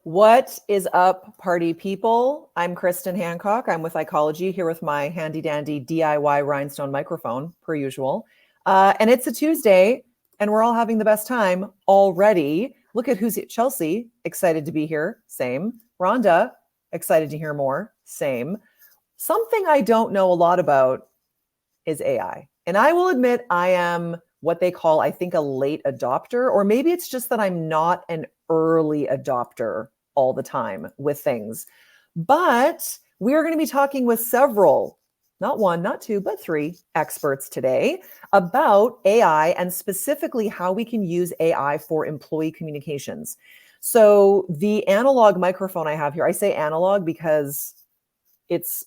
What is up, party people? I'm Kristen Hancock. I'm with Ecology here with my handy dandy DIY rhinestone microphone, per usual. And it's a Tuesday, and we're all having the best time already. Look at who's here. Chelsea, excited to be here. Same. Rhonda, excited to hear more. Same. Something I don't know a lot about is AI. And I will admit I am what they call, I think, a late adopter, or maybe it's just that I'm not an early adopter all the time with things. But we're going to be talking with several, not one, not two, but three experts today about AI and specifically how we can use AI for employee communications. So the analog microphone I have here, I say analog because it's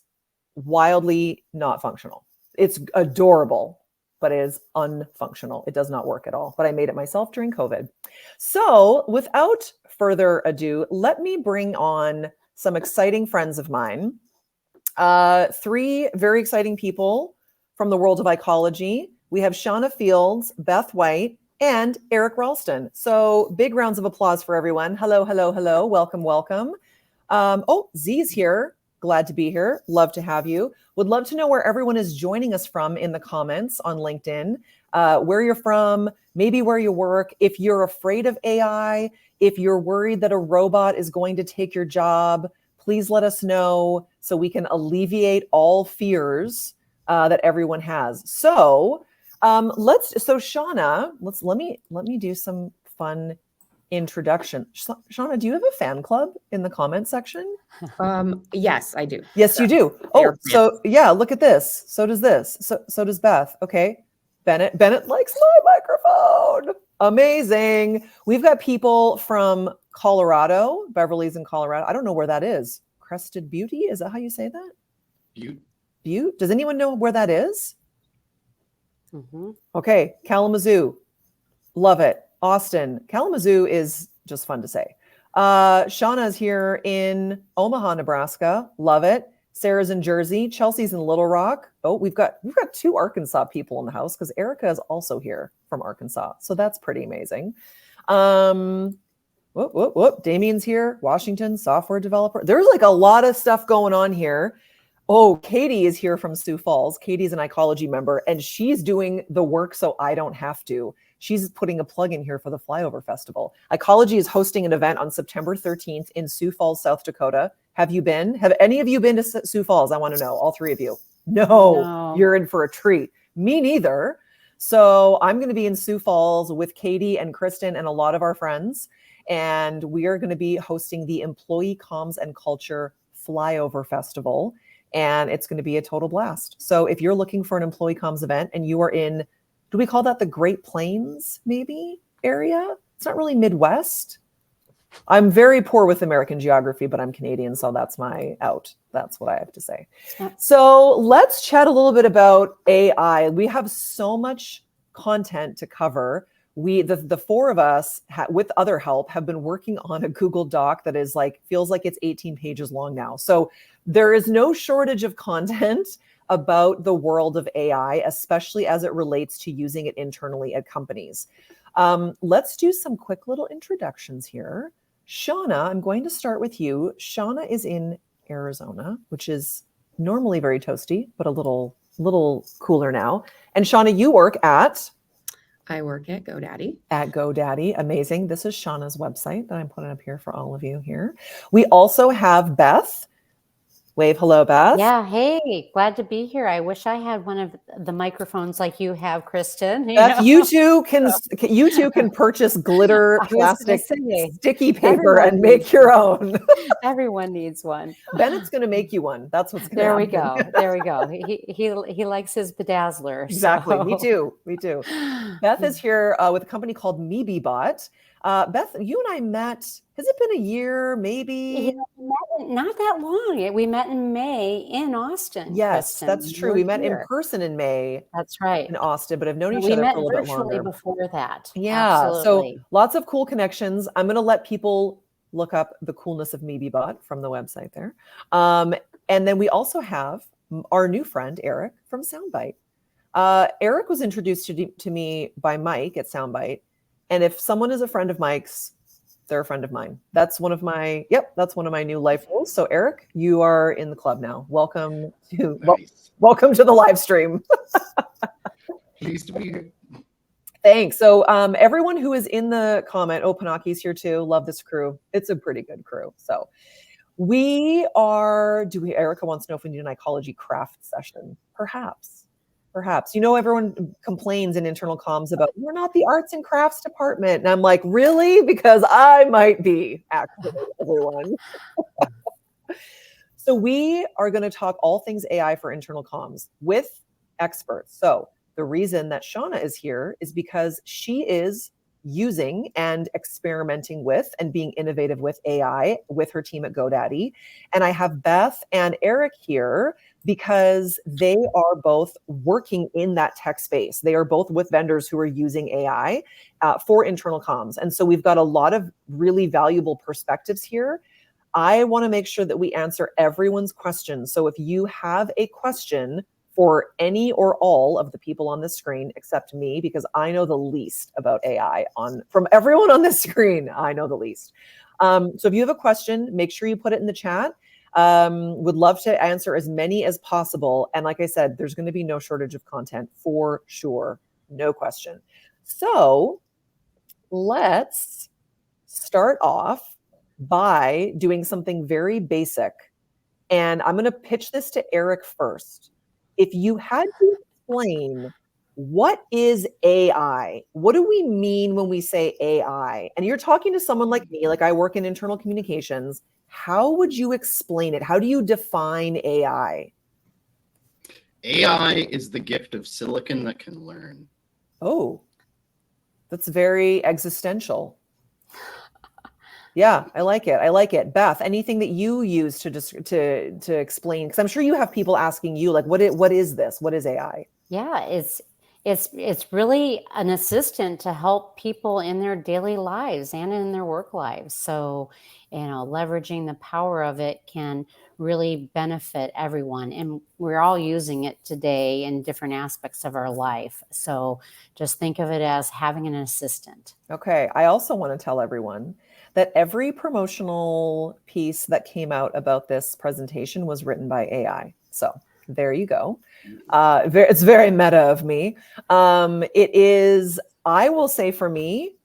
wildly not functional. It's adorable, but it is unfunctional. It does not work at all. But I made it myself during COVID. So without further ado, let me bring on some exciting friends of mine. Three very exciting people from the world of ecology. We have Shauna Fields, Beth White, and Eric Ralston. So big rounds of applause for everyone. Hello, hello, hello. Welcome, welcome. Z's here. Glad to be here. Love to have you. Would love to know where everyone is joining us from in the comments on LinkedIn, where you're from, maybe where you work. If you're afraid of AI, if you're worried that a robot is going to take your job, please let us know so we can alleviate all fears that everyone has. So Shauna, let me do some fun introduction. Shauna, do you have a fan club in the comment section? Yes, I do. Yes, you do. Oh, so yeah, look at this. So does this. So does Beth. Okay. Bennett likes my microphone. Amazing. We've got people from Colorado, Beverly's in Colorado. I don't know where that is. Crested Beauty? Is that how you say that? Butte? Does anyone know where that is? Mm-hmm. Okay. Kalamazoo. Love it. Austin. Kalamazoo is just fun to say. Shauna's here in Omaha, Nebraska. Love it. Sarah's in Jersey. Chelsea's in Little Rock. Oh, we've got two Arkansas people in the house because Erica is also here from Arkansas. So that's pretty amazing. Damien's here. Washington, software developer. There's like a lot of stuff going on here. Oh, Katie is here from Sioux Falls. Katie's an ecology member, and she's doing the work so I don't have to. She's putting a plug in here for the Flyover Festival. Ecology is hosting an event on September 13th in Sioux Falls, South Dakota. Have you been? Have any of you been to Sioux Falls? I want to know, all three of you. No. You're in for a treat. Me neither. So I'm going to be in Sioux Falls with Katie and Kristen and a lot of our friends. And we are going to be hosting the Employee Comms and Culture Flyover Festival. And it's going to be a total blast. So if you're looking for an employee comms event and you are in, do we call that the Great Plains maybe area? It's not really Midwest. I'm very poor with American geography, but I'm Canadian, so that's my out. That's what I have to say. So let's chat a little bit about AI. We have so much content to cover. The four of us, with other help, have been working on a Google Doc that is feels like it's 18 pages long now. So there is no shortage of content about the world of AI, especially as it relates to using it internally at companies. Let's do some quick little introductions here. Shauna, I'm going to start with you. Shauna is in Arizona, which is normally very toasty, but a little cooler now. And Shauna, you work at? I work at GoDaddy. At GoDaddy. Amazing. This is Shauna's website that I'm putting up here for all of you here. We also have Beth. Wave hello, Beth. Yeah, hey, glad to be here. I wish I had one of the microphones like you have, Kristen. Beth, you two can purchase glitter, plastic, sticky paper, and make your own. Everyone needs one. Bennett's going to make you one. That's what's going to happen. There we go. He likes his bedazzler. Exactly. So. Me too. Beth is here with a company called MebeBot. Beth, you and I met, has it been a year, maybe? Not that long. We met in May in Austin. Yes, Kristen. That's true. We met in person in May. That's right. In Austin, but I've known each other for a little bit longer. We met virtually before that. Yeah. Absolutely. So lots of cool connections. I'm going to let people look up the coolness of MebeBot from the website there. And then we also have our new friend, Eric from Soundbite. Eric was introduced to me by Mike at Soundbite. And if someone is a friend of Mike's, They're a friend of mine. That's one of my new life rules. So Eric, you are in the club now. Welcome to Nice. welcome to the live stream. Pleased to be here. Thanks. So everyone who is in the comment, Panaki's here too. Love this crew. It's a pretty good crew. So Erica wants to know if we need an ecology craft session. Perhaps. Everyone complains in internal comms about we're not the arts and crafts department. And I'm like, really? Because I might be, actually, everyone. So we are going to talk all things AI for internal comms with experts. So the reason that Shauna is here is because she is using and experimenting with and being innovative with AI with her team at GoDaddy. And I have Beth and Eric here because they are both working in that tech space. They are both with vendors who are using AI for internal comms. And so we've got a lot of really valuable perspectives here. I want to make sure that we answer everyone's questions. So if you have a question for any or all of the people on the screen, except me, because I know the least about AI from everyone on this screen, I know the least. So if you have a question, make sure you put it in the chat. Would love to answer as many as possible. And like I said, there's going to be no shortage of content for sure. No question. So let's start off by doing something very basic. And I'm going to pitch this to Eric first. If you had to explain what is AI, what do we mean when we say AI? And you're talking to someone like me, like I work in internal communications. How would you explain it? How do you define AI? AI is the gift of silicon that can learn. Oh, that's very existential. Yeah, I like it. I like it. Beth, anything that you use to explain? Because I'm sure you have people asking you, like, what is this? What is AI? Yeah, it's really an assistant to help people in their daily lives and in their work lives. So, leveraging the power of it can really benefit everyone. And we're all using it today in different aspects of our life. So just think of it as having an assistant. Okay. I also want to tell everyone that every promotional piece that came out about this presentation was written by AI. So there you go. It's very meta of me. It is, I will say for me,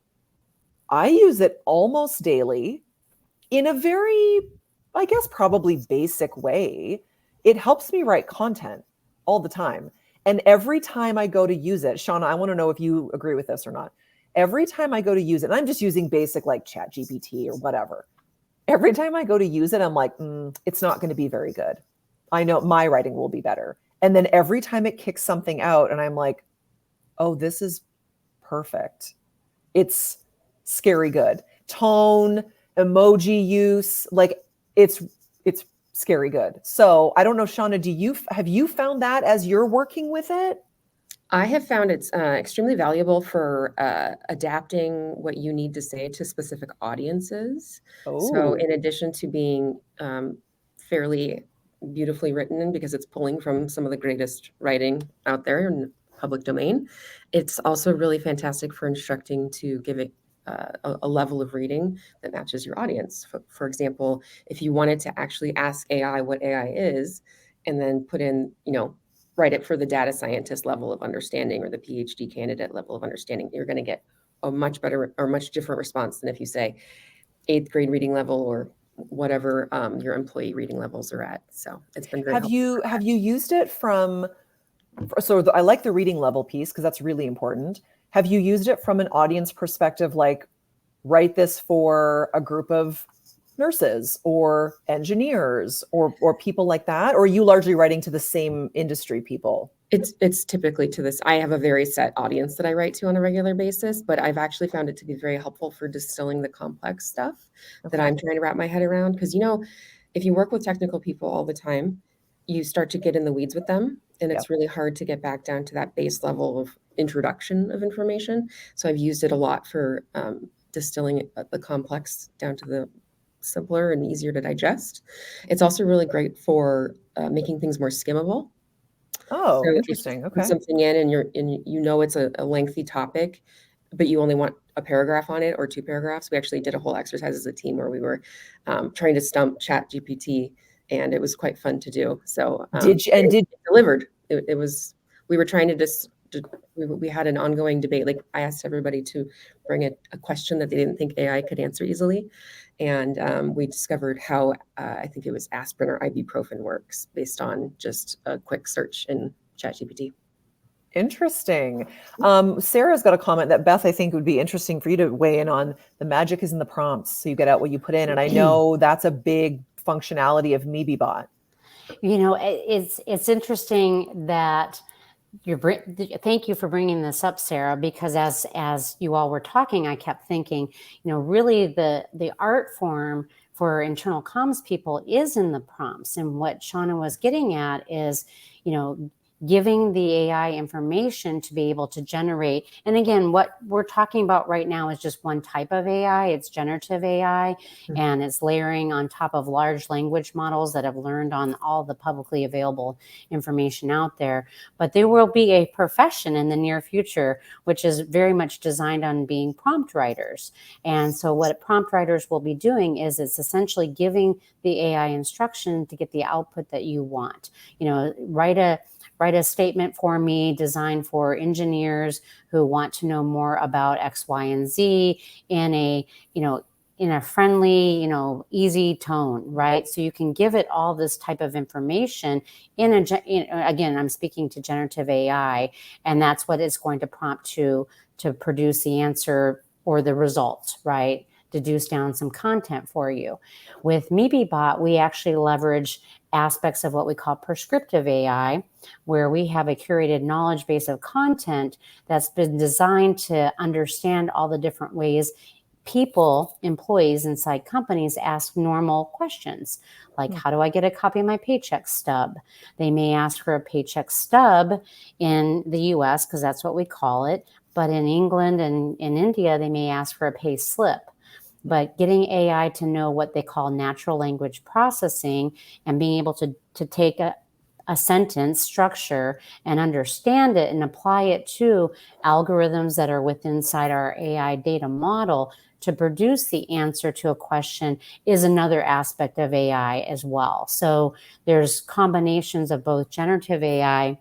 I use it almost daily in a very, I guess, probably basic way. It helps me write content all the time. And every time I go to use it, Shauna, I want to know if you agree with this or not. Every time I go to use it, and I'm just using basic like Chat GPT or whatever. Every time I go to use it, I'm like, it's not going to be very good. I know my writing will be better. And then every time it kicks something out and I'm like, oh, this is perfect. It's scary good. Tone, emoji use, like it's scary good. So I don't know, Shauna, have you found that as you're working with it? I have found it's extremely valuable for adapting what you need to say to specific audiences. So in addition to being fairly beautifully written, because it's pulling from some of the greatest writing out there in the public domain, it's also really fantastic for instructing to give it a level of reading that matches your audience. For example, if you wanted to actually ask AI what AI is, and then put in, write it for the data scientist level of understanding or the PhD candidate level of understanding, you're going to get a much better or much different response than if you say 8th grade reading level or whatever your employee reading levels are at. So it's been very helpful. Have you used it I like the reading level piece because that's really important. Have you used it from an audience perspective, like write this for a group of nurses or engineers or people like that? Or are you largely writing to the same industry people? It's typically to this. I have a very set audience that I write to on a regular basis, but I've actually found it to be very helpful for distilling the complex stuff that I'm trying to wrap my head around. Because, if you work with technical people all the time, you start to get in the weeds with them, and it's really hard to get back down to that base level of introduction of information. So I've used it a lot for distilling the complex down to the simpler and easier to digest. It's also really great for making things more skimmable. Oh, So interesting. if you Okay. put something in and it's a lengthy topic, but you only want a paragraph on it or 2 paragraphs. We actually did a whole exercise as a team where we were trying to stump ChatGPT, and it was quite fun to do. So it delivered. It was, we were trying to just, we had an ongoing debate. Like, I asked everybody to bring a question that they didn't think AI could answer easily. And we discovered how I think it was aspirin or ibuprofen works based on just a quick search in ChatGPT. Interesting. Sarah's got a comment that, Beth, I think would be interesting for you to weigh in on. The magic is in the prompts, so you get out what you put in. And I know that's a big functionality of MebeBot. You know, it's interesting that thank you for bringing this up, Sarah, because as you all were talking, I kept thinking, you know, really the art form for internal comms people is in the prompts. And what Shauna was getting at is, you know, giving the AI information to be able to generate. And again, what we're talking about right now is just one type of AI. It's generative AI, and it's layering on top of large language models that have learned on all the publicly available information out there. But there will be a profession in the near future, which is very much designed on being prompt writers. And so what prompt writers will be doing is it's essentially giving the AI instruction to get the output that you want. You know, write a statement for me designed for engineers who want to know more about X, Y, and Z in a, you know, in a friendly, you know, easy tone, right? So you can give it all this type of information again, I'm speaking to generative AI, and that's what it's going to prompt to produce the answer or the results, right? Deduce down some content for you. With MebeBot, we actually leverage aspects of what we call prescriptive AI, where we have a curated knowledge base of content that's been designed to understand all the different ways people, employees inside companies, ask normal questions, like, how do I get a copy of my paycheck stub? They may ask for a paycheck stub in the US, because that's what we call it, but in England and in India, they may ask for a pay slip. But getting AI to know what they call natural language processing and being able to take a sentence structure and understand it and apply it to algorithms that are inside our AI data model to produce the answer to a question is another aspect of AI as well. So there's combinations of both generative AI,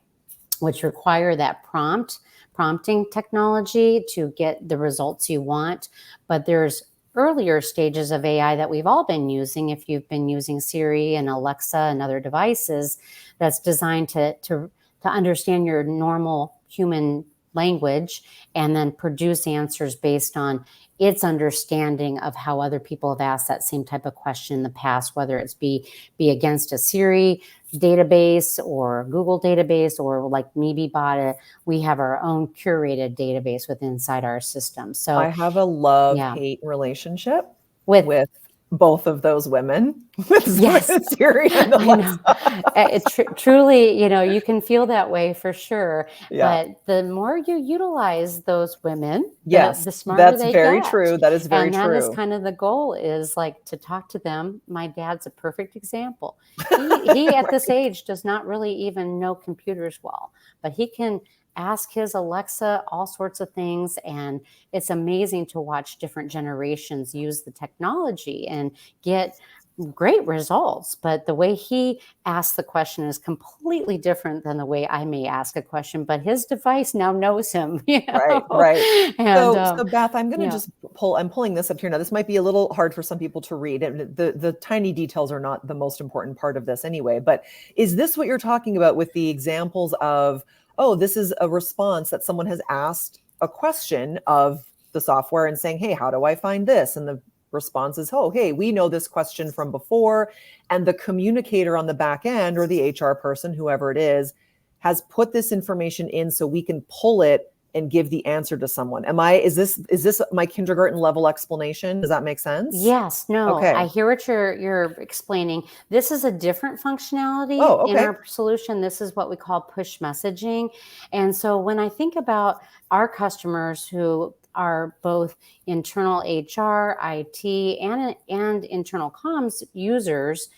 which require that prompting technology to get the results you want, but there's earlier stages of AI that we've all been using, if you've been using Siri and Alexa and other devices, that's designed to understand your normal human language and then produce answers based on its understanding of how other people have asked that same type of question in the past, whether it's be against a Siri database or Google database, or like MebeBot, we have our own curated database inside our system. So I have a love-hate relationship with both of those women, with Siri and Alexa. Truly, you know, you can feel that way for sure. But the more you utilize those women, the smarter they get. That's very true. That is very true. And that is kind of the goal, is like to talk to them. My dad's a perfect example. He at this age does not really even know computers well, but he can ask his Alexa all sorts of things. And it's amazing to watch different generations use the technology and get great results. But the way he asks the question is completely different than the way I may ask a question, but his device now knows him. You know? Right. And, so Beth, I'm going to just I'm pulling this up here. Now, this might be a little hard for some people to read, and the tiny details are not the most important part of this anyway, but is this what you're talking about with the examples of, oh, this is a response that someone has asked a question of the software and saying, hey, how do I find this? And the response is, oh, hey, we know this question from before. And the communicator on the back end, or the HR person, whoever it is, has put this information in so we can pull it and give the answer to someone. Is this my kindergarten level explanation? Does that make sense? Yes. No. Okay. I hear what you're explaining. This is a different functionality in our solution. This is what we call push messaging. And so when I think about our customers who are both internal HR, IT, and internal comms users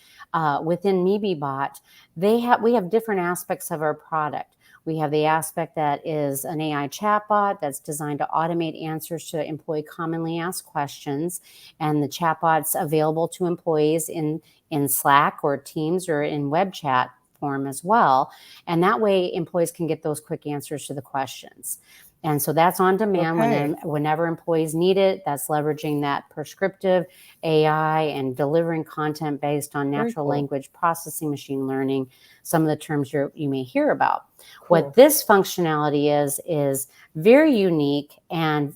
within MebeBot, we have different aspects of our product. We have the aspect that is an AI chatbot that's designed to automate answers to employee commonly asked questions. And the chatbot's available to employees in Slack or Teams or in web chat form as well. And that way employees can get those quick answers to the questions. And so that's on demand whenever employees need it. That's leveraging that prescriptive AI and delivering content based on natural language processing, machine learning, some of the terms you may hear about. What this functionality is very unique and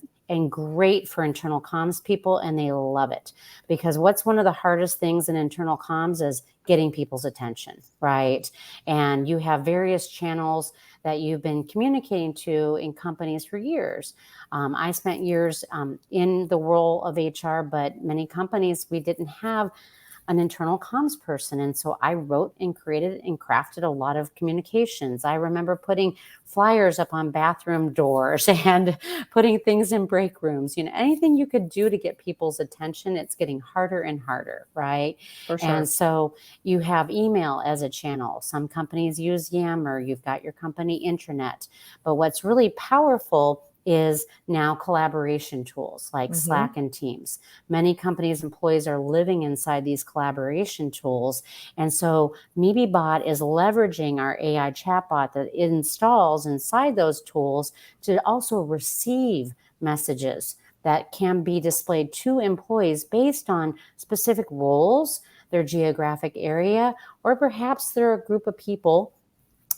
great for internal comms people, and they love it. Because what's one of the hardest things in internal comms is getting people's attention, right? And you have various channels that you've been communicating to in companies for years. I spent years in the role of HR, but many companies, we didn't have an internal comms person. And so I wrote and created and crafted a lot of communications. I remember putting flyers up on bathroom doors and putting things in break rooms. Anything you could do to get people's attention, it's getting harder and harder, right? For sure. And so you have email as a channel. Some companies use Yammer. You've got your company intranet. But what's really powerful is now collaboration tools like Slack and Teams. Many companies' employees are living inside these collaboration tools. And so MebeBot is leveraging our AI chatbot that it installs inside those tools to also receive messages that can be displayed to employees based on specific roles, their geographic area, or perhaps they're a group of people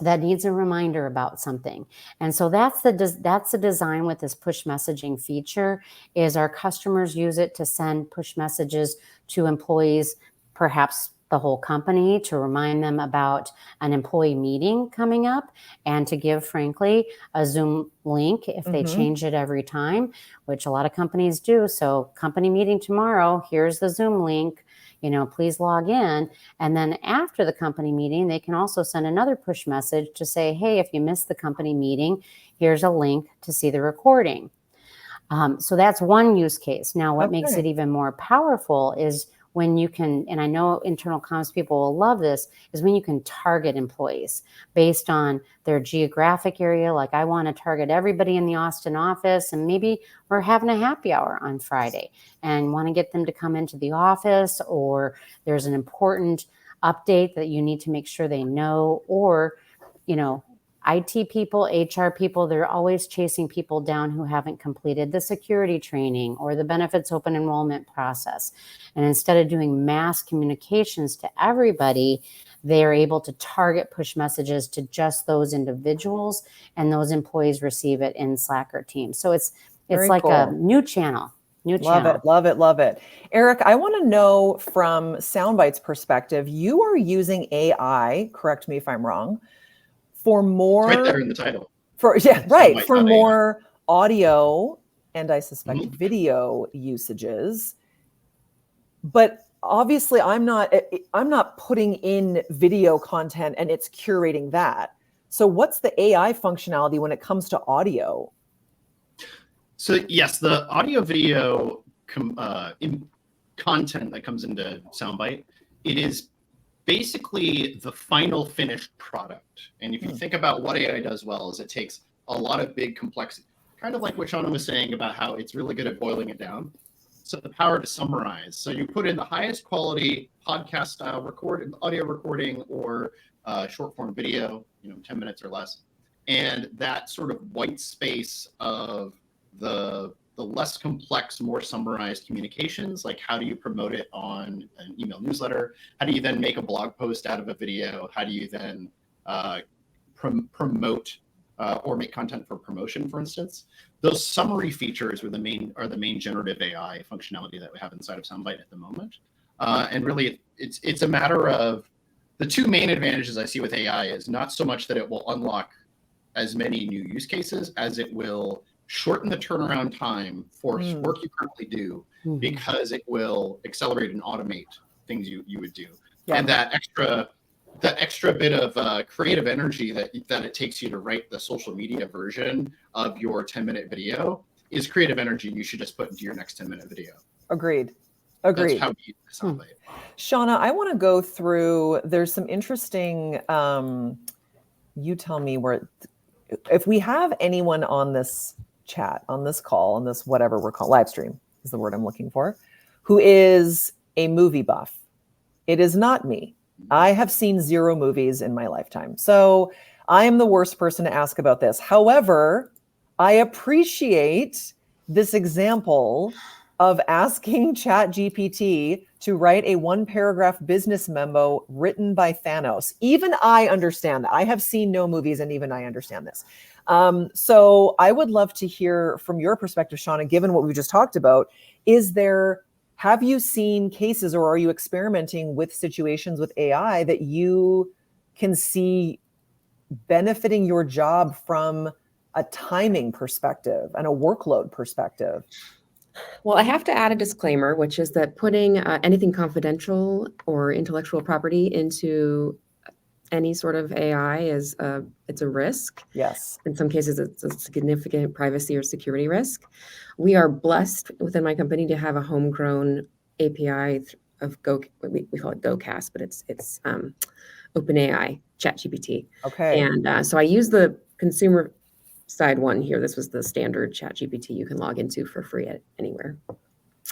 that needs a reminder about something. And so that's the design with this push messaging feature, is our customers use it to send push messages to employees, perhaps the whole company, to remind them about an employee meeting coming up, and to give, frankly, a Zoom link if they change it every time, which a lot of companies do. So company meeting tomorrow, here's the Zoom link. Please log in. And then after the company meeting, they can also send another push message to say, hey, if you missed the company meeting, here's a link to see the recording. So that's one use case. Now, what makes it even more powerful is when you can, and I know internal comms people will love this, is when you can target employees based on their geographic area. Like, I want to target everybody in the Austin office, and maybe we're having a happy hour on Friday and want to get them to come into the office, or there's an important update that you need to make sure they know, or, IT people, HR people, they're always chasing people down who haven't completed the security training or the benefits open enrollment process. And instead of doing mass communications to everybody, they're able to target push messages to just those individuals, and those employees receive it in Slack or Teams. So it's like a new channel. Love it. Eric, I want to know from Soundbite's perspective, you are using AI, correct me if I'm wrong, for more, it's right there in the title. For more audio and I suspect video usages. But obviously I'm not putting in video content and it's curating that. So what's the AI functionality when it comes to audio? So yes, the audio video content that comes into Soundbite, it is basically the final finished product. And if you think about what AI does well, is it takes a lot of big complexity, kind of like what Shauna was saying about how it's really good at boiling it down. So the power to summarize. So you put in the highest quality podcast style audio recording or short form video, 10 minutes or less. And that sort of white space of the less complex, more summarized communications, like how do you promote it on an email newsletter? How do you then make a blog post out of a video? How do you then promote or make content for promotion, for instance? Those summary features are the main generative AI functionality that we have inside of Soundbite at the moment. And really, it's a matter of the two main advantages I see with AI is not so much that it will unlock as many new use cases as it will shorten the turnaround time for work you currently do, because it will accelerate and automate things you would do. Yeah. And that extra bit of creative energy that it takes you to write the social media version of your 10-minute video is creative energy you should just put into your next 10-minute video. Agreed. That's how we use Soundbite. Shauna, I want to go through, there's some interesting, you tell me where if we have anyone on this chat, on this call, on this whatever we're calling live stream is the word I'm looking for, who is a movie buff, it is not me. I have seen 0 movies in my lifetime. So I am the worst person to ask about this. However, I appreciate this example of asking ChatGPT to write a 1-paragraph business memo written by Thanos. Even I understand that. I have seen no movies, and even I understand this. So I would love to hear from your perspective, Shauna, given what we just talked about. Have you seen cases, or are you experimenting with situations with AI that you can see benefiting your job from a timing perspective and a workload perspective? Well, I have to add a disclaimer, which is that putting anything confidential or intellectual property into any sort of AI it's a risk. Yes. In some cases, it's a significant privacy or security risk. We are blessed within my company to have a homegrown API of Go. We call it GoCast, but it's OpenAI ChatGPT. Okay. And so I use the consumer side one here. This was the standard ChatGPT you can log into for free at anywhere.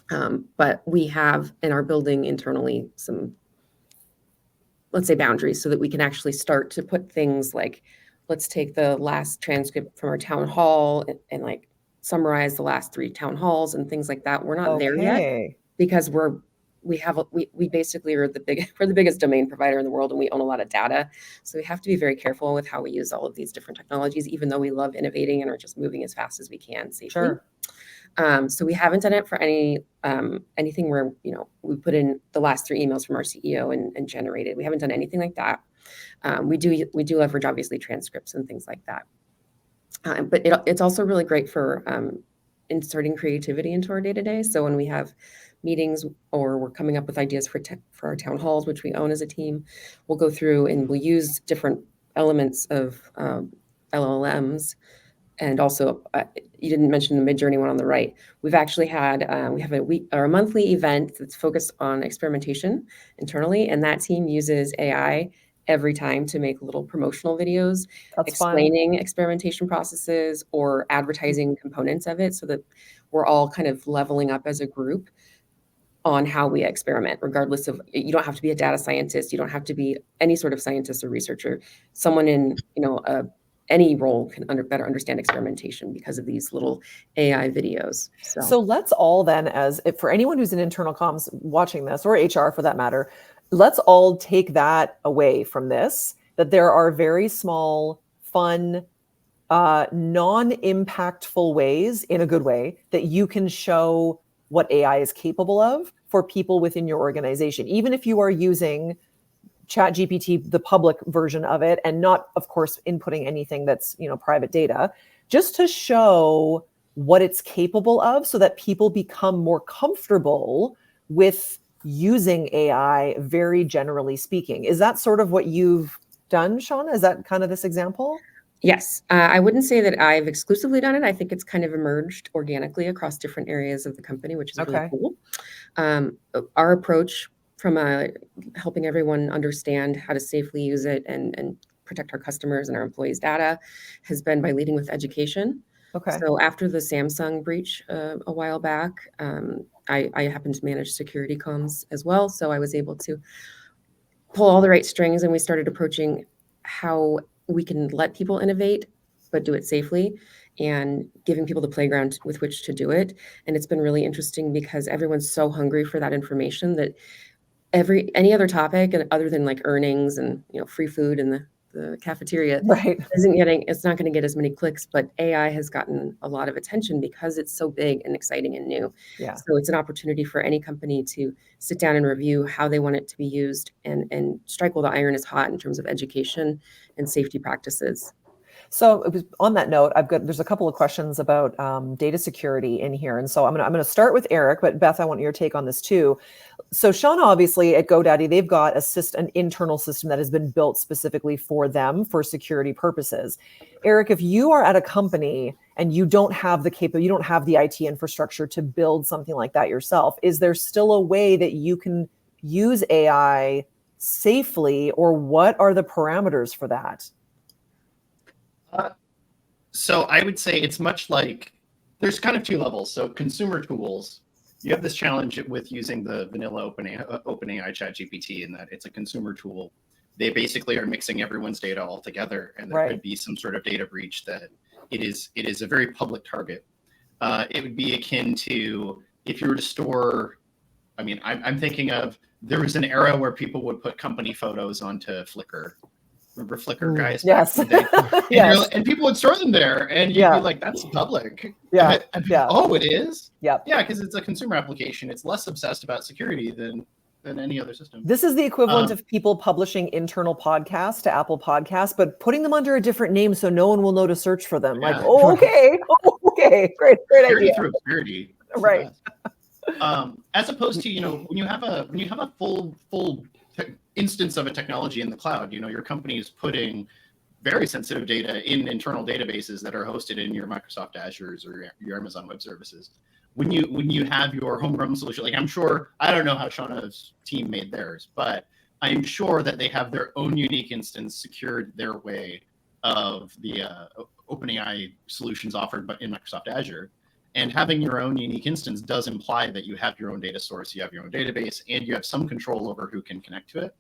But we have in our building internally some, let's say, boundaries so that we can actually start to put things like, let's take the last transcript from our town hall and like summarize the last 3 town halls and things like that. We're not there yet because we basically are we're the biggest domain provider in the world, and we own a lot of data. So we have to be very careful with how we use all of these different technologies, even though we love innovating and are just moving as fast as we can safely. Sure. So we haven't done it for anything where, we put in the last 3 emails from our CEO and generated. We haven't done anything like that. We do leverage obviously transcripts and things like that. But it's also really great for inserting creativity into our day-to-day. So when we have meetings or we're coming up with ideas for our town halls, which we own as a team, we'll go through and we'll use different elements of LLMs. And also, you didn't mention the Midjourney one on the right. We've actually had, we have a monthly event that's focused on experimentation internally, and that team uses AI every time to make little promotional videos explaining experimentation processes or advertising components of it, so that we're all kind of leveling up as a group on how we experiment, regardless of, you don't have to be a data scientist, you don't have to be any sort of scientist or researcher. Someone in, any role can better understand experimentation because of these little AI videos. So let's all then, for anyone who's in internal comms watching this, or HR for that matter, let's all take that away from this, that there are very small, fun, non-impactful ways, in a good way, that you can show what AI is capable of for people within your organization. Even if you are using ChatGPT, the public version of it, and not, of course, inputting anything that's, private data, just to show what it's capable of so that people become more comfortable with using AI, very generally speaking. Is that sort of what you've done, Shauna? Is that kind of this example? Yes. I wouldn't say that I've exclusively done it. I think it's kind of emerged organically across different areas of the company, which is really cool. Our approach from helping everyone understand how to safely use it and protect our customers and our employees' data has been by leading with education. So after the Samsung breach a while back, I happened to manage security comms as well. So I was able to pull all the right strings, and we started approaching how we can let people innovate, but do it safely, and giving people the playground with which to do it. And it's been really interesting because everyone's so hungry for that information that any other topic, and other than like earnings and free food in the cafeteria, it's not going to get as many clicks, but AI has gotten a lot of attention because it's so big and exciting and new. So it's an opportunity for any company to sit down and review how they want it to be used and strike while the iron is hot in terms of education and safety practices. So on that note, there's a couple of questions about data security in here. And so I'm going to start with Eric, but Beth, I want your take on this too. So Shauna, obviously at GoDaddy, they've got an internal system that has been built specifically for them for security purposes. Eric, if you are at a company and you don't have you don't have the IT infrastructure to build something like that yourself, is there still a way that you can use AI safely, or what are the parameters for that? So I would say it's much like there's kind of two levels. So consumer tools, you have this challenge with using the vanilla OpenAI ChatGPT in that it's a consumer tool. They basically are mixing everyone's data all together, and there could be some sort of data breach that it is a very public target. It would be akin to if you were to store. I mean, I'm thinking of there was an era where people would put company photos onto Flickr. Remember Flickr, guys? Yes. And, Yes. and people would store them there, and you'd be like, "That's public." Yeah. And oh, it is. Yep. Yeah, because it's a consumer application. It's less obsessed about security than any other system. This is the equivalent of people publishing internal podcasts to Apple Podcasts, but putting them under a different name so no one will know to search for them. Like, oh, okay, great idea. Through obscurity, right? As opposed to when you have a full instance of a technology in the cloud, your company is putting very sensitive data in internal databases that are hosted in your Microsoft Azures or your Amazon Web Services. When you have your homegrown solution, like I'm sure, I don't know how Shauna's team made theirs, but I'm sure that they have their own unique instance secured their way of the OpenAI solutions offered in Microsoft Azure. And having your own unique instance does imply that you have your own data source, you have your own database, and you have some control over who can connect to it.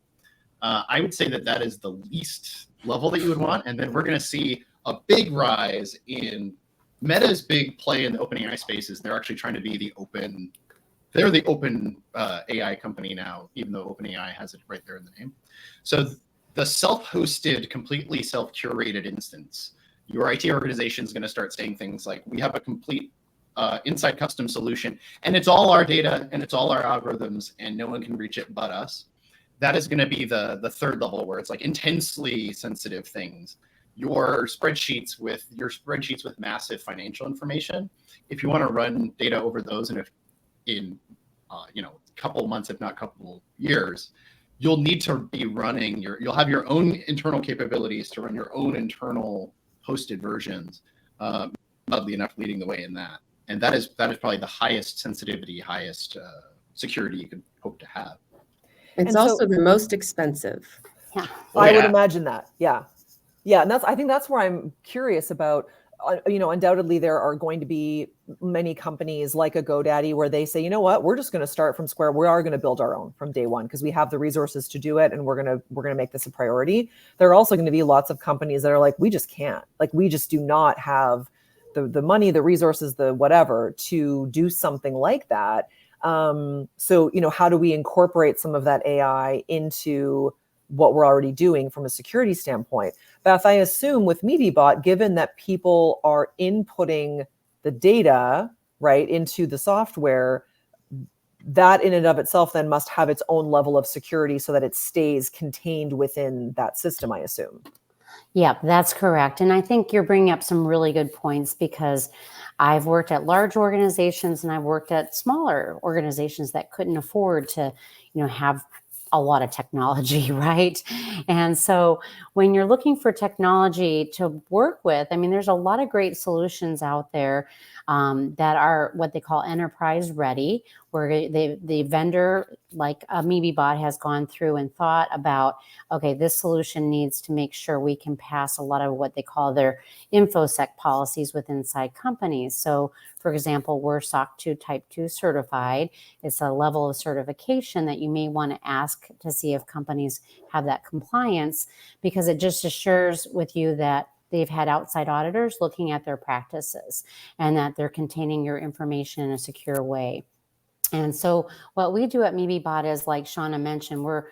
I would say that is the least level that you would want. And then we're going to see a big rise in Meta's big play in the OpenAI space is they're actually trying to be the open AI company now, even though OpenAI has it right there in the name. So the self-hosted, completely self-curated instance, your IT organization is going to start saying things like, we have a complete inside custom solution, and it's all our data and it's all our algorithms, and no one can reach it but us. That is going to be the third level, where it's like intensely sensitive things. Your spreadsheets with massive financial information. If you want to run data over those, and if in a couple months, if not couple years, you'll need to be running you'll have your own internal capabilities to run your own internal hosted versions. Oddly enough, leading the way in that, and that is probably the highest sensitivity, highest security you could hope to have. It's also the most expensive. Yeah, I would imagine that. Yeah. And I think that's where I'm curious about. Undoubtedly there are going to be many companies like a GoDaddy where they say, you know what, we're just going to start from square. We are going to build our own from day one because we have the resources to do it, and we're going to make this a priority. There are also going to be lots of companies that are like, we just can't. Like, we just do not have the money, the resources, the whatever to do something like that. So how do we incorporate some of that AI into what we're already doing from a security standpoint? Beth, I assume with MeatyBot, given that people are inputting the data right into the software, that in and of itself then must have its own level of security so that it stays contained within that system, I assume. Yeah, that's correct. And I think you're bringing up some really good points, because I've worked at large organizations and I've worked at smaller organizations that couldn't afford to, have a lot of technology, right? And so when you're looking for technology to work with, there's a lot of great solutions out there that are what they call enterprise ready, where the vendor, like a MeatyBot, has gone through and thought about, okay, this solution needs to make sure we can pass a lot of what they call their InfoSec policies with inside companies. So, for example, we're SOC 2 Type 2 certified. It's a level of certification that you may want to ask to see if companies have that compliance, because it just assures with you that they've had outside auditors looking at their practices and that they're containing your information in a secure way. And so what we do at MeatyBot is, like Shauna mentioned, we're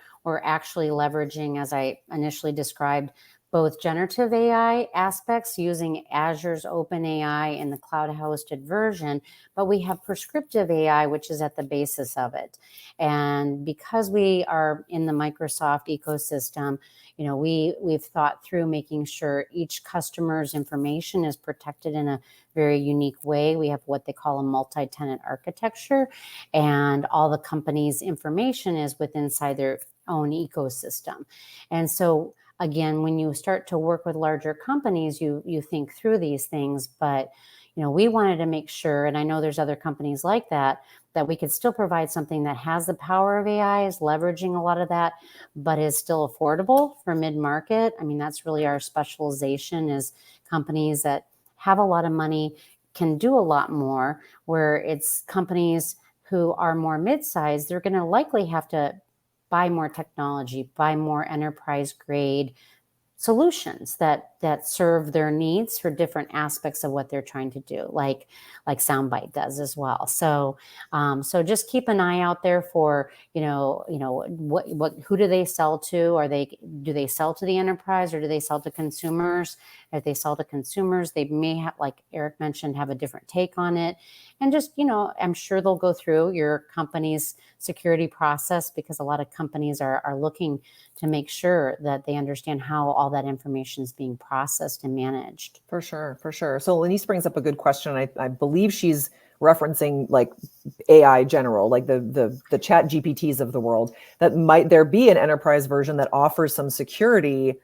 actually leveraging, as I initially described, both generative AI aspects using Azure's OpenAI in the cloud-hosted version, but we have prescriptive AI, which is at the basis of it. And because we are in the Microsoft ecosystem, we've thought through making sure each customer's information is protected in a very unique way. We have what they call a multi-tenant architecture, and all the company's information is inside their own ecosystem. And so again, when you start to work with larger companies, you think through these things, but we wanted to make sure, and I know there's other companies like that we could still provide something that has the power of AI, is leveraging a lot of that, but is still affordable for mid-market. That's really our specialization, is companies that have a lot of money can do a lot more, where it's companies who are more mid-sized, they're going to likely have to buy more technology, buy more enterprise grade solutions that serve their needs for different aspects of what they're trying to do, like Soundbite does as well. So so just keep an eye out there for what who do they sell to? Do they sell to the enterprise, or do they sell to consumers? If they sell to consumers, they may have, like Eric mentioned, have a different take on it. And just, I'm sure they'll go through your company's security process, because a lot of companies are looking to make sure that they understand how all that information is being processed and managed. For sure, for sure. So Lenise brings up a good question. I believe she's referencing like AI general, like the chat GPTs of the world, that might there be an enterprise version that offers some security,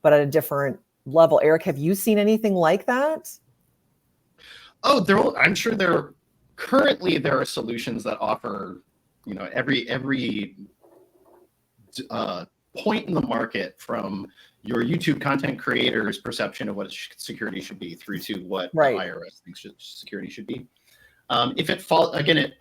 but at a different level. Eric, have you seen anything like that? Oh, I'm sure there are solutions that offer, every point in the market, from your YouTube content creator's perception of what security should be through to what the IRS thinks security should be. If it falls, again,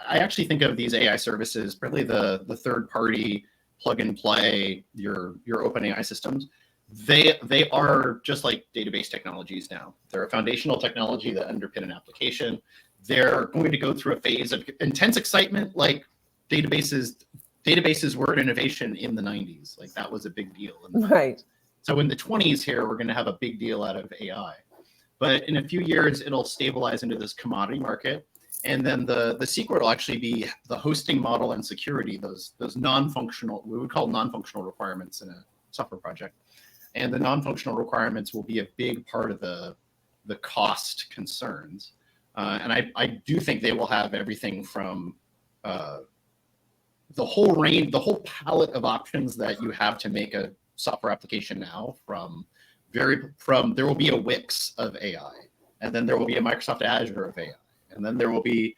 I actually think of these AI services, probably the third party plug and play, your OpenAI systems. They are just like database technologies now. They're a foundational technology that underpin an application. They're going to go through a phase of intense excitement, like databases were an innovation in the 90s. Like that was a big deal. Right. So in the 20s here, we're going to have a big deal out of AI. But in a few years, it'll stabilize into this commodity market. And then the secret will actually be the hosting model and security, those non-functional, we would call non-functional requirements in a software project. And the non-functional requirements will be a big part of the cost concerns. And I do think they will have everything from the whole range, the whole palette of options that you have to make a software application now, from there will be a Wix of AI, and then there will be a Microsoft Azure of AI, and then there will be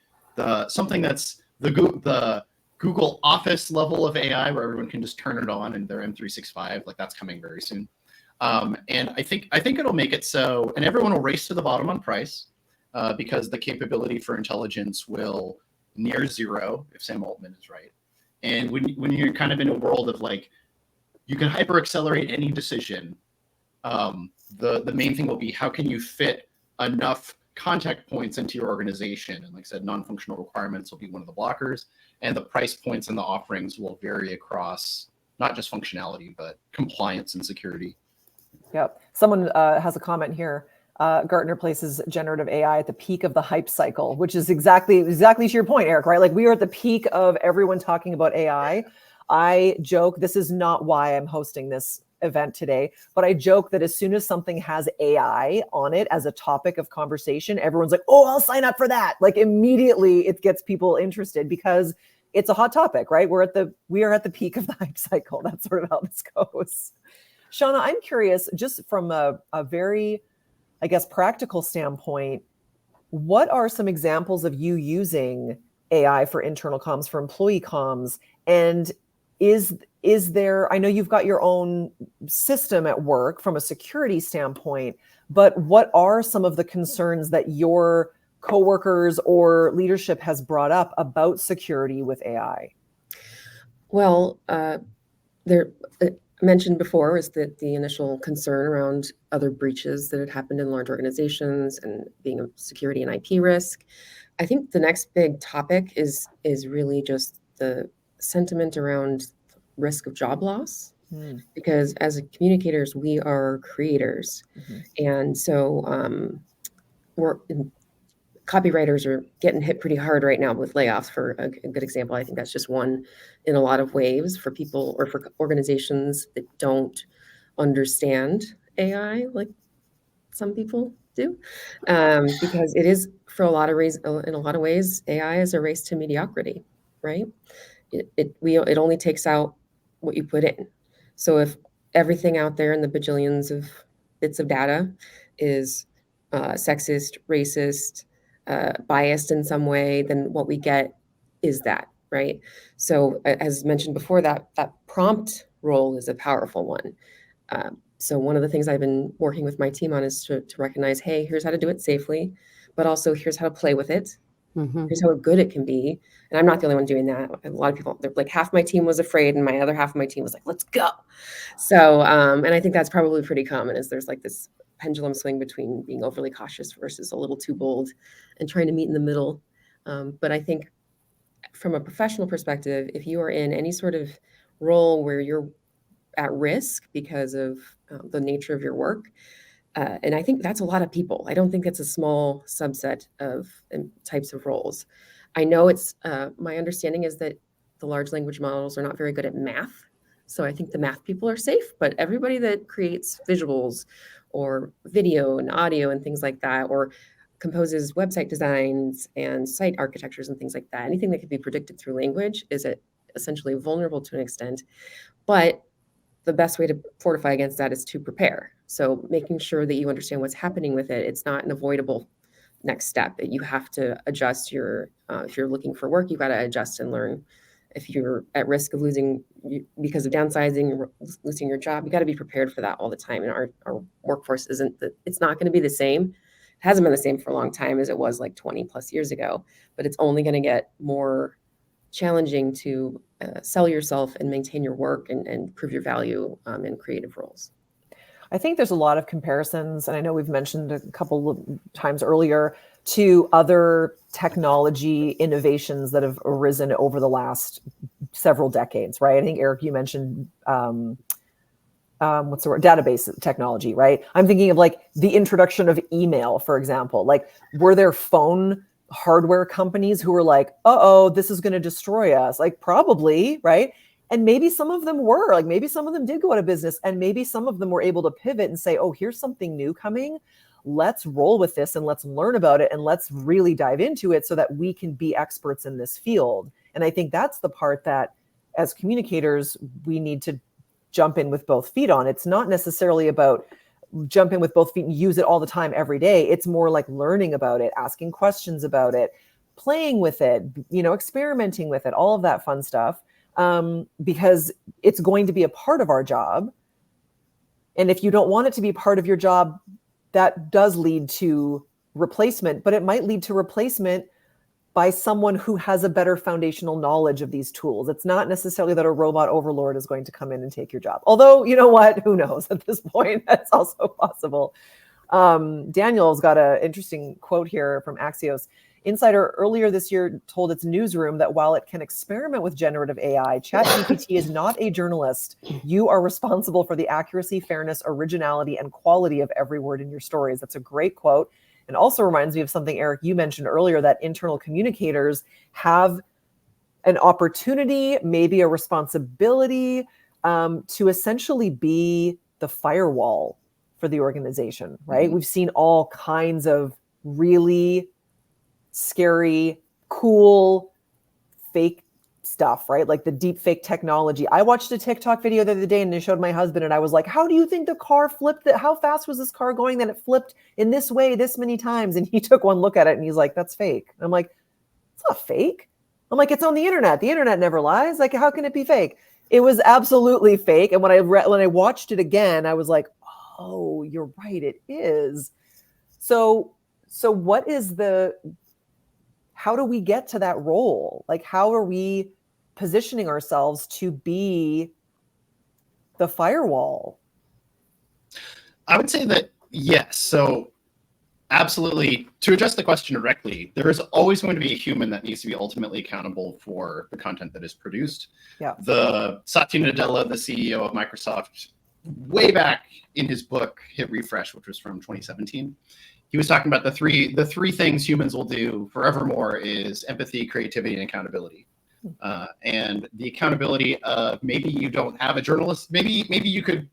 something that's the Google Office level of AI, where everyone can just turn it on in their M365. Like that's coming very soon. And I think it'll make it so, and everyone will race to the bottom on price, because the capability for intelligence will near zero if Sam Altman is right. And when you're kind of in a world of like, you can hyper accelerate any decision, the main thing will be, how can you fit enough contact points into your organization? And like I said, non-functional requirements will be one of the blockers, and the price points and the offerings will vary across not just functionality, but compliance and security. Yep. Someone has a comment here. Gartner places generative AI at the peak of the hype cycle, which is exactly to your point, Eric, right? Like we are at the peak of everyone talking about AI. I joke, this is not why I'm hosting this event today, but I joke that as soon as something has AI on it as a topic of conversation, everyone's like, oh, I'll sign up for that. Like immediately it gets people interested because it's a hot topic, right? We are at the peak of the hype cycle. That's sort of how this goes. Shauna, I'm curious, just from a very, I guess, practical standpoint, what are some examples of you using AI for internal comms, for employee comms? And is there, I know you've got your own system at work from a security standpoint, but what are some of the concerns that your coworkers or leadership has brought up about security with AI? Well, there mentioned before is that the initial concern around other breaches that had happened in large organizations and being a security and IP risk. I think the next big topic is really just the sentiment around risk of job loss, because as communicators, we are creators. And so copywriters are getting hit pretty hard right now with layoffs, for a good example. I think that's just one in a lot of waves for people or for organizations that don't understand AI like some people do, because it is, for a lot of in a lot of ways, AI is a race to mediocrity, right? It only takes out what you put in. So if everything out there in the bajillions of bits of data is sexist, racist, biased in some way, then what we get is that, right? So as mentioned before, that prompt role is a powerful one. So one of the things I've been working with my team on is to recognize, hey, here's how to do it safely, but also here's how to play with it. Mhm. Here's how good it can be. And I'm not the only one doing that. A lot of people, they're like, half my team was afraid and my other half of my team was like, let's go. So, and I think that's probably pretty common, is there's like this pendulum swing between being overly cautious versus a little too bold and trying to meet in the middle. But I think from a professional perspective, if you are in any sort of role where you're at risk because of the nature of your work, and I think that's a lot of people. I don't think it's a small subset of types of roles. I know it's my understanding is that the large language models are not very good at math. So I think the math people are safe, but everybody that creates visuals or video and audio and things like that, or composes website designs and site architectures and things like that, anything that can be predicted through language is essentially vulnerable to an extent. But the best way to fortify against that is to prepare. So making sure that you understand what's happening with it. It's not an avoidable next step. You have to adjust your, if you're looking for work, you've got to adjust and learn. If you're at risk of losing because of downsizing, or losing your job, you got to be prepared for that all the time. And our workforce it's not going to be the same. It hasn't been the same for a long time as it was like 20 plus years ago, but it's only going to get more challenging to sell yourself and maintain your work and prove your value in creative roles. I think there's a lot of comparisons, and I know we've mentioned a couple of times earlier, to other technology innovations that have arisen over the last several decades, right? I think, Eric, you mentioned what's the word? Database technology, right? I'm thinking of like the introduction of email, for example. Like, were there phone hardware companies who were like, uh-oh, this is going to destroy us? Like, probably, right? And maybe some of them were, like, maybe some of them did go out of business, and maybe some of them were able to pivot and say, oh, here's something new coming. Let's roll with this and let's learn about it and let's really dive into it so that we can be experts in this field. And I think that's the part that as communicators, we need to jump in with both feet on. It's not necessarily about jump in with both feet and use it all the time every day. It's more like learning about it, asking questions about it, playing with it, experimenting with it, all of that fun stuff. Because it's going to be a part of our job. And if you don't want it to be part of your job, that does lead to replacement, but it might lead to replacement by someone who has a better foundational knowledge of these tools. It's not necessarily that a robot overlord is going to come in and take your job. Although, you know what? Who knows at this point? That's also possible. Daniel's got an interesting quote here from Axios. Insider earlier this year told its newsroom that while it can experiment with generative AI, ChatGPT is not a journalist. You are responsible for the accuracy, fairness, originality, and quality of every word in your stories. That's a great quote. And also reminds me of something, Eric, you mentioned earlier, that internal communicators have an opportunity, maybe a responsibility, to essentially be the firewall for the organization, right? Mm-hmm. We've seen all kinds of really scary, cool, fake stuff, right? Like the deep fake technology. I watched a TikTok video the other day and they showed my husband and I was like, how do you think the car flipped? How fast was this car going that it flipped in this way this many times? And he took one look at it and he's like, that's fake. And I'm like, it's not fake. I'm like, it's on the internet. The internet never lies. Like, how can it be fake? It was absolutely fake. And when I watched it again, I was like, oh, you're right. It is. So what is how do we get to that role? Like, how are we positioning ourselves to be the firewall? I would say that, yes. So absolutely, to address the question directly, there is always going to be a human that needs to be ultimately accountable for the content that is produced. Yeah. The Satya Nadella, the CEO of Microsoft, way back in his book, Hit Refresh, which was from 2017, he was talking about the three things humans will do forevermore is empathy, creativity, and accountability. And the accountability of maybe you don't have a journalist, maybe you could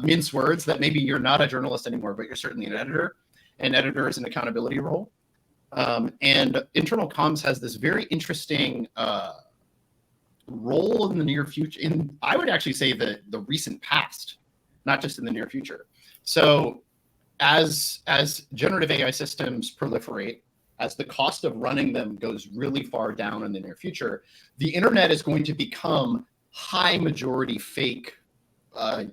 mince words that maybe you're not a journalist anymore, but you're certainly an editor. An editor is an accountability role. And internal comms has this very interesting role in the near future. I would actually say the recent past, not just in the near future. So as generative AI systems proliferate, as the cost of running them goes really far down in the near future, the internet is going to become high majority fake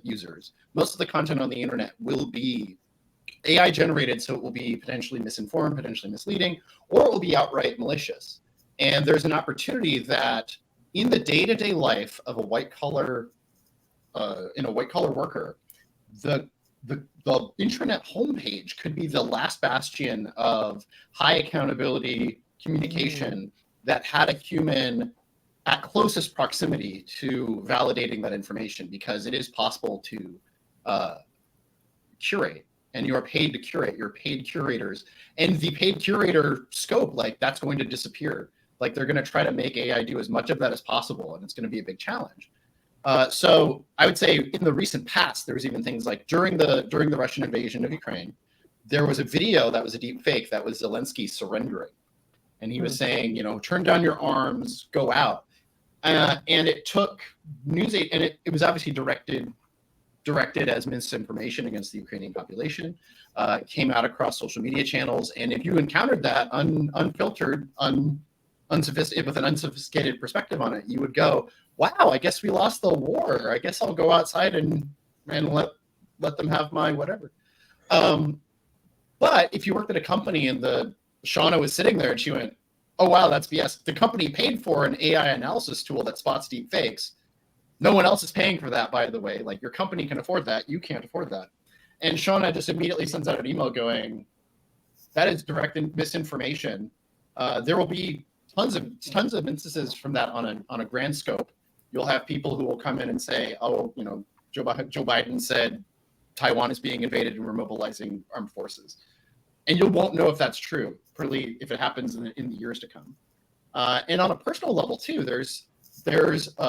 users. Most of the content on the internet will be AI generated, so it will be potentially misinformed, potentially misleading, or it will be outright malicious. And there's an opportunity that in the day-to-day life of a white collar worker, the intranet homepage could be the last bastion of high accountability communication that had a human at closest proximity to validating that information, because it is possible to curate, and you're paid to curate. You're paid curators, and the paid curator scope, like, that's going to disappear. Like, they're going to try to make AI do as much of that as possible, and it's going to be a big challenge. So I would say in the recent past, there was even things like during the Russian invasion of Ukraine, there was a video that was a deep fake that was Zelensky surrendering. And he was saying, turn down your arms, go out. And it took news, and it was obviously directed as misinformation against the Ukrainian population. It came out across social media channels. And if you encountered that unfiltered, unsophisticated, with an unsophisticated perspective on it, you would go, wow, I guess we lost the war. I guess I'll go outside and let them have my whatever. But if you worked at a company and Shauna was sitting there and she went, oh, wow, that's BS. The company paid for an AI analysis tool that spots deep fakes. No one else is paying for that, by the way. Like, your company can afford that. You can't afford that. And Shauna just immediately sends out an email going, that is direct misinformation. There will be tons of instances from that on a grand scope. You'll have people who will come in and say, oh, Joe Biden said Taiwan is being invaded and we're mobilizing armed forces. And you won't know if that's true, particularly if it happens in the years to come. And on a personal level too, there's the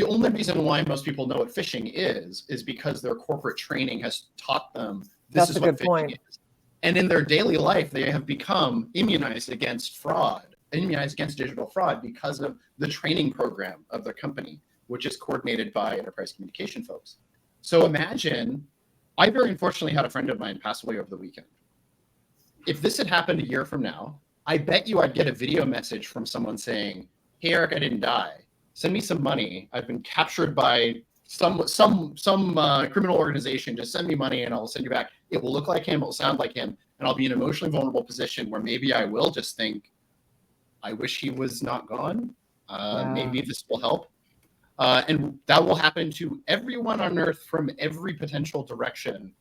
only reason why most people know what phishing is because their corporate training has taught them this is what phishing is. And in their daily life, they have become immunized against digital fraud because of the training program of their company, which is coordinated by enterprise communication folks. So imagine, I very unfortunately had a friend of mine pass away over the weekend. If this had happened a year from now, I bet you I'd get a video message from someone saying, hey, Eric, I didn't die. Send me some money. I've been captured by some criminal organization. Just send me money and I'll send you back. It will look like him. It will sound like him. And I'll be in an emotionally vulnerable position where maybe I will just think, I wish he was not gone. Maybe this will help. And that will happen to everyone on Earth from every potential direction,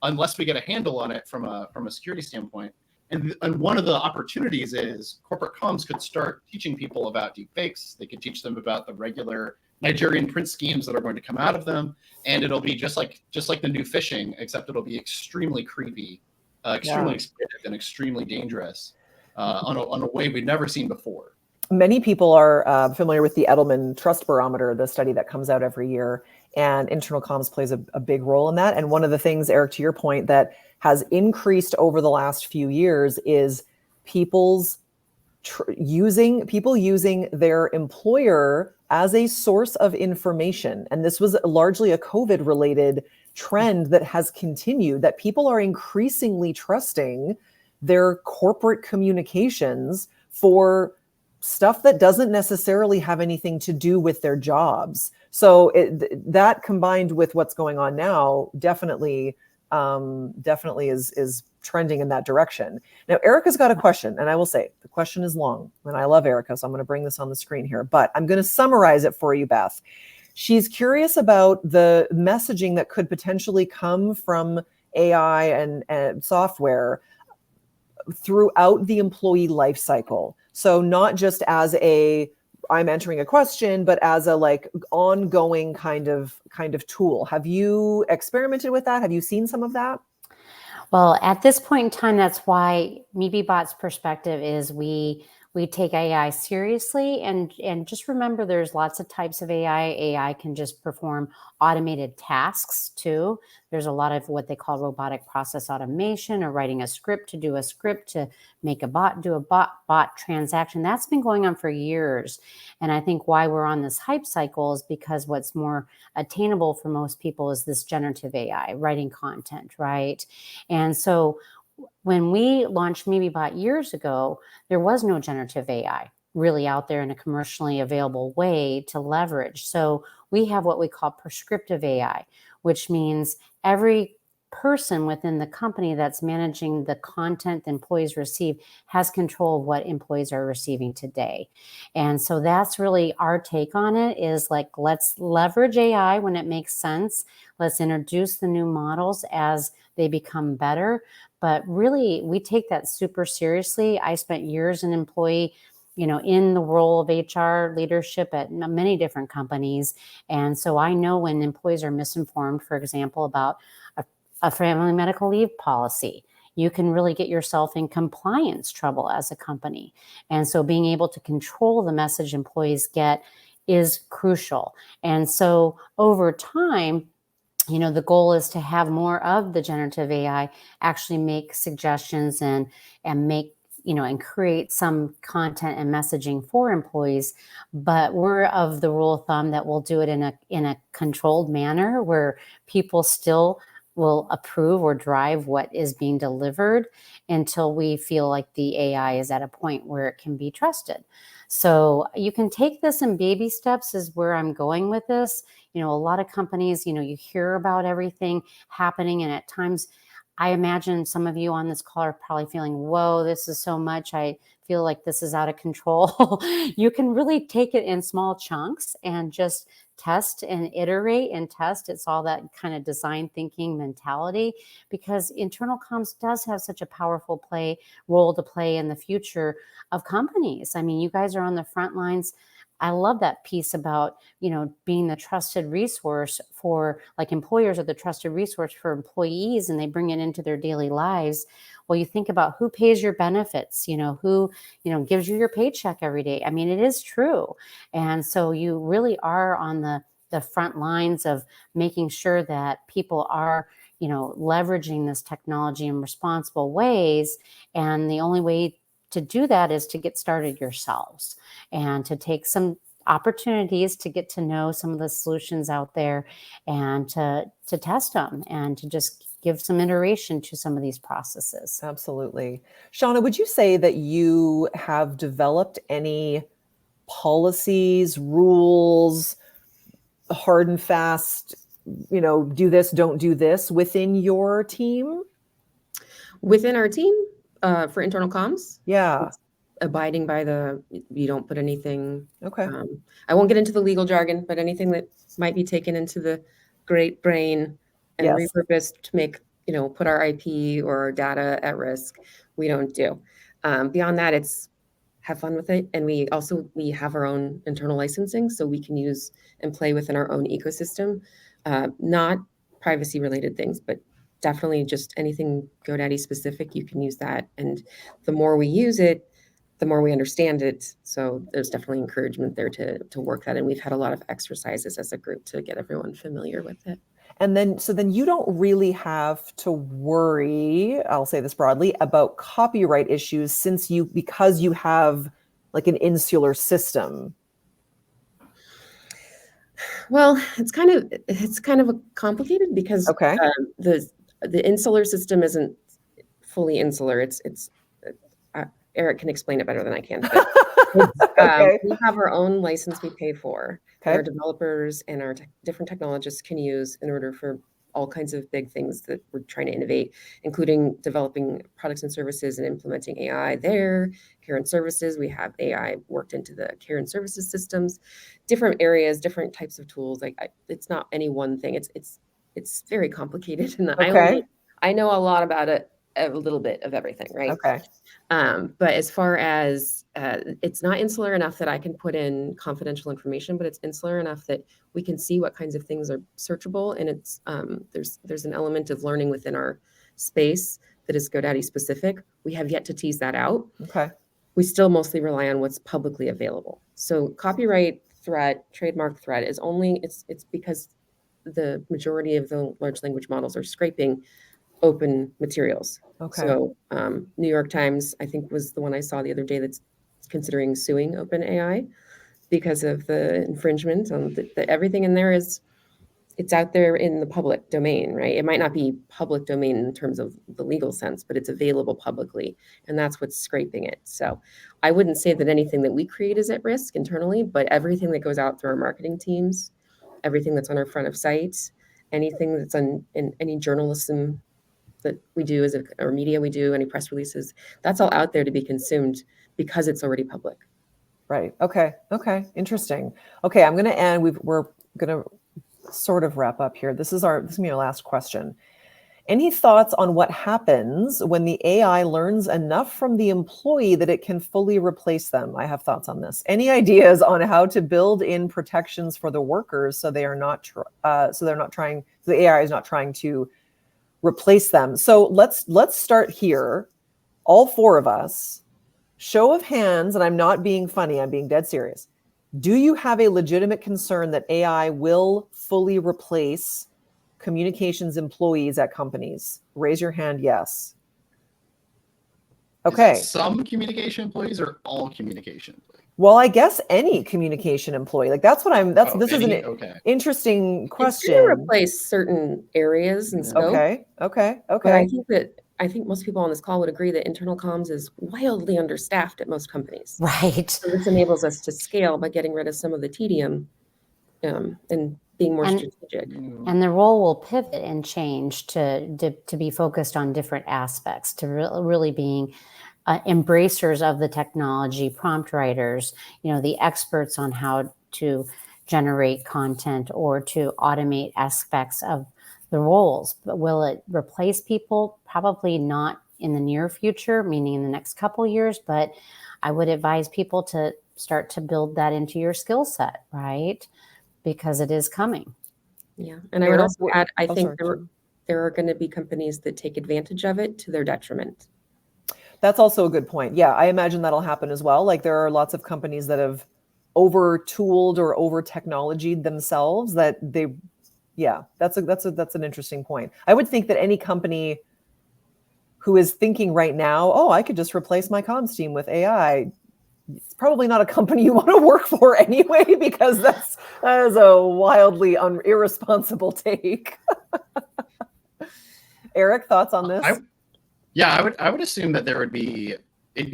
unless we get a handle on it from a security standpoint. And one of the opportunities is corporate comms could start teaching people about deep fakes. They could teach them about the regular Nigerian print schemes that are going to come out of them. And it'll be just like the new phishing, except it'll be extremely creepy, extremely exploitive, and extremely dangerous on a way we've never seen before. Many people are familiar with the Edelman Trust Barometer, the study that comes out every year, and internal comms plays a big role in that. And one of the things, Eric, to your point, that has increased over the last few years is people using their employer as a source of information. And this was largely a COVID-related trend that has continued, that people are increasingly trusting their corporate communications for stuff that doesn't necessarily have anything to do with their jobs. So that combined with what's going on now definitely is trending in that direction. Now, Erica's got a question, and I will say the question is long, and I love Erica, so I'm going to bring this on the screen here, but I'm going to summarize it for you, Beth. She's curious about the messaging that could potentially come from AI and software throughout the employee life cycle. So not just as I'm entering a question, but as a ongoing kind of tool. Have you experimented with that? Have you seen some of that? Well, at this point in time, that's why MebeBot's perspective is we take AI seriously, and just remember there's lots of types of AI. AI can just perform automated tasks too. There's a lot of what they call robotic process automation, or writing a script to do a script, to make a bot do a bot transaction. That's been going on for years. And I think why we're on this hype cycle is because what's more attainable for most people is this generative AI, writing content, right? And so when we launched MebeBot years ago, there was no generative AI. really out there in a commercially available way to leverage. So we have what we call prescriptive AI, which means every person within the company that's managing the content the employees receive has control of what employees are receiving today. And so that's really our take on it, is like, let's leverage AI when it makes sense. Let's introduce the new models as they become better. But really, we take that super seriously. I spent years in employee, in the role of HR leadership at many different companies. And so I know when employees are misinformed, for example, about a family medical leave policy, you can really get yourself in compliance trouble as a company. And so being able to control the message employees get is crucial. And so over time, the goal is to have more of the generative AI actually make suggestions and make, and create some content and messaging for employees. But we're of the rule of thumb that we'll do it in a controlled manner where people still will approve or drive what is being delivered until we feel like the AI is at a point where it can be trusted. So you can take this in baby steps is where I'm going with this. A lot of companies, you hear about everything happening, and at times I imagine some of you on this call are probably feeling, whoa, this is so much. I feel like this is out of control. You can really take it in small chunks and just test and iterate and test. It's all that kind of design thinking mentality, because internal comms does have such a powerful role to play in the future of companies. I mean, you guys are on the front lines. I love that piece about, being the trusted resource for, like, employers are the trusted resource for employees, and they bring it into their daily lives. Well, you think about who pays your benefits, who, gives you your paycheck every day. I mean, it is true. And so you really are on the front lines of making sure that people are, leveraging this technology in responsible ways. And the only way to do that is to get started yourselves and to take some opportunities to get to know some of the solutions out there and to test them and to just give some iteration to some of these processes. Absolutely. Shauna, would you say that you have developed any policies, rules, hard and fast, do this, don't do this within your team? Within our team, for internal comms? Yeah. Abiding by you don't put anything. Okay. I won't get into the legal jargon, but anything that might be taken into the great brain and repurposed to make, put our IP or our data at risk, we don't do. Beyond that, it's have fun with it. And we have our own internal licensing, so we can use and play within our own ecosystem, not privacy related things, but definitely just anything GoDaddy specific, you can use that. And the more we use it, the more we understand it. So there's definitely encouragement there to work that. And we've had a lot of exercises as a group to get everyone familiar with it. And then you don't really have to worry, I'll say this broadly, about copyright issues because you have like an insular system. Well, it's kind of complicated because the insular system isn't fully insular. It's Eric can explain it better than I can. But we have our own license we pay for. Our developers and our different technologists can use in order for all kinds of big things that we're trying to innovate, including developing products and services and implementing AI there. Care and services, we have AI worked into the care and services systems, different areas, different types of tools. It's not any one thing. It's very complicated, and I know a lot about it, a little bit of everything, right? Okay. But as far as it's not insular enough that I can put in confidential information, but it's insular enough that we can see what kinds of things are searchable. And it's there's an element of learning within our space that is GoDaddy specific. We have yet to tease that out. Okay. We still mostly rely on what's publicly available. So copyright threat, trademark threat is only, it's because the majority of the large language models are scraping open materials. Okay. So New York Times, I think, was the one I saw the other day that's considering suing OpenAI because of the infringement on everything in there is it's out there in the public domain, right? It might not be public domain in terms of the legal sense, but it's available publicly, and that's what's scraping it. So I wouldn't say that anything that we create is at risk internally, but everything that goes out through our marketing teams, everything that's on our front of sites, anything that's in any journalism that we do or media we do, any press releases, that's all out there to be consumed because it's already public. Right. Okay. Interesting. Okay. I'm going to end. We're going to sort of wrap up here. This is going to be our last question. Any thoughts on what happens when the AI learns enough from the employee that it can fully replace them? I have thoughts on this. Any ideas on how to build in protections for the workers so the AI is not trying to replace them? So let's start here. All four of us, show of hands, and I'm not being funny, I'm being dead serious. Do you have a legitimate concern that AI will fully replace communications employees at companies? Raise your hand, yes. Okay. Is it some communication employees or all communication employees? Well, I guess any communication employee. Like this is an interesting question. It's going to replace certain areas and scope. Okay. But I think most people on this call would agree that internal comms is wildly understaffed at most companies. Right. So this enables us to scale by getting rid of some of the tedium and being more strategic. And the role will pivot and change to be focused on different aspects, to really being embracers of the technology, prompt writers, the experts on how to generate content or to automate aspects of the roles. But will it replace people? Probably not in the near future, meaning in the next couple of years, but I would advise people to start to build that into your skill set, right? Because it is coming. Yeah. And I would also add, I think there are going to be companies that take advantage of it to their detriment. That's also a good point. Yeah, I imagine that'll happen as well. Like there are lots of companies that have over-tooled or over-technologied themselves that's an interesting point. I would think that any company who is thinking right now, oh, I could just replace my comms team with AI, it's probably not a company you want to work for anyway, because that is a wildly irresponsible take. Eric, thoughts on this? I would assume that it'd be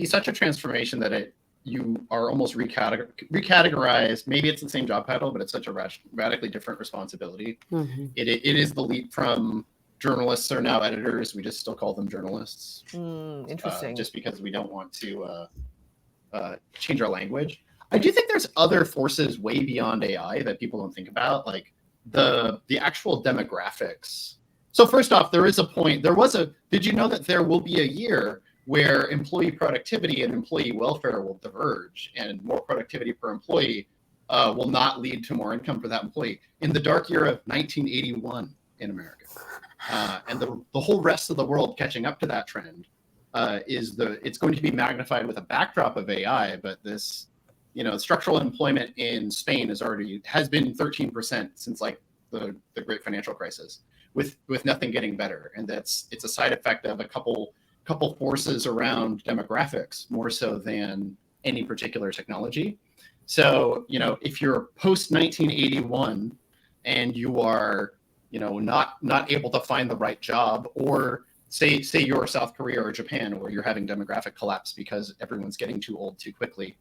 such a transformation that you are almost recategorized. Maybe it's the same job title, but it's such a radically different responsibility. Mm-hmm. It is the leap from journalists are now editors. We just still call them journalists. Interesting. Just because we don't want to change our language. I do think there's other forces way beyond AI that people don't think about, like the actual demographics. So first off, did you know that there will be a year where employee productivity and employee welfare will diverge, and more productivity per employee will not lead to more income for that employee? In the dark year of 1981 in America. And the whole rest of the world catching up to that trend it's going to be magnified with a backdrop of AI, but this, structural employment in Spain has been 13% since like the great financial crisis, with nothing getting better. And it's a side effect of a couple forces around demographics more so than any particular technology. So, if you're post 1981 and you are, not able to find the right job, or say you're South Korea or Japan, where you're having demographic collapse because everyone's getting too old too quickly,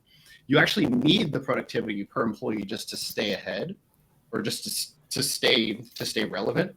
you actually need the productivity per employee just to stay ahead, or just to stay relevant.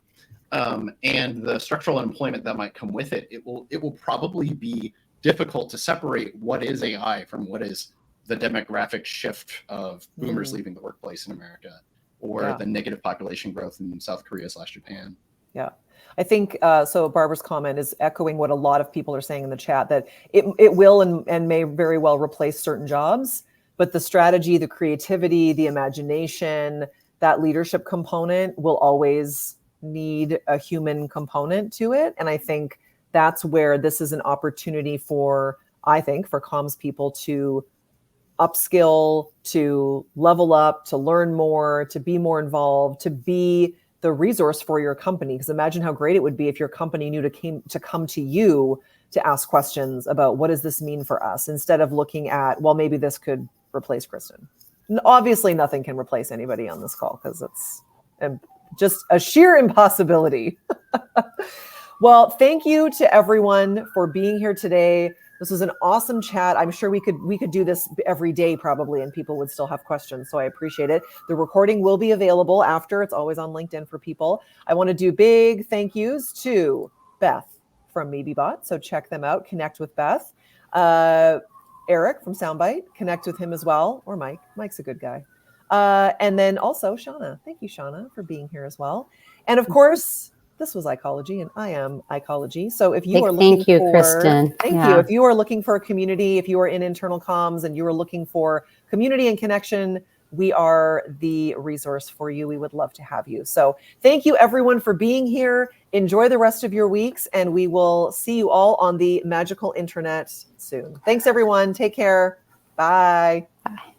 And the structural unemployment that might come with it, it will probably be difficult to separate what is AI from what is the demographic shift of boomers leaving the workplace in America, or the negative population growth in South Korea / Japan. Yeah. I think, so Barbara's comment is echoing what a lot of people are saying in the chat, that it will and may very well replace certain jobs, but the strategy, the creativity, the imagination, that leadership component will always need a human component to it. And I think that's where this is an opportunity for comms people to upskill, to level up, to learn more, to be more involved, to be the resource for your company. Because imagine how great it would be if your company knew to come to you to ask questions about what does this mean for us, instead of looking at, well, maybe this could replace Kristen. Obviously, nothing can replace anybody on this call, because it's just a sheer impossibility. Well, thank you to everyone for being here today. This was an awesome chat. I'm sure we could do this every day probably, and people would still have questions. So I appreciate it. The recording will be available after. It's always on LinkedIn for people. I want to do big thank yous to Beth from MaybeBot. So check them out. Connect with Beth. Eric from Soundbite. Connect with him as well. Or Mike. Mike's a good guy. And then also Shauna. Thank you, Shauna, for being here as well. And of course, this was Ecology, and I am Ecology. So if you are looking thank you, for, Kristen. Thank you. If you are looking for a community, if you are in internal comms and you are looking for community and connection, we are the resource for you. We would love to have you. So thank you everyone for being here. Enjoy the rest of your weeks, and we will see you all on the magical internet soon. Thanks everyone. Take care. Bye. Bye.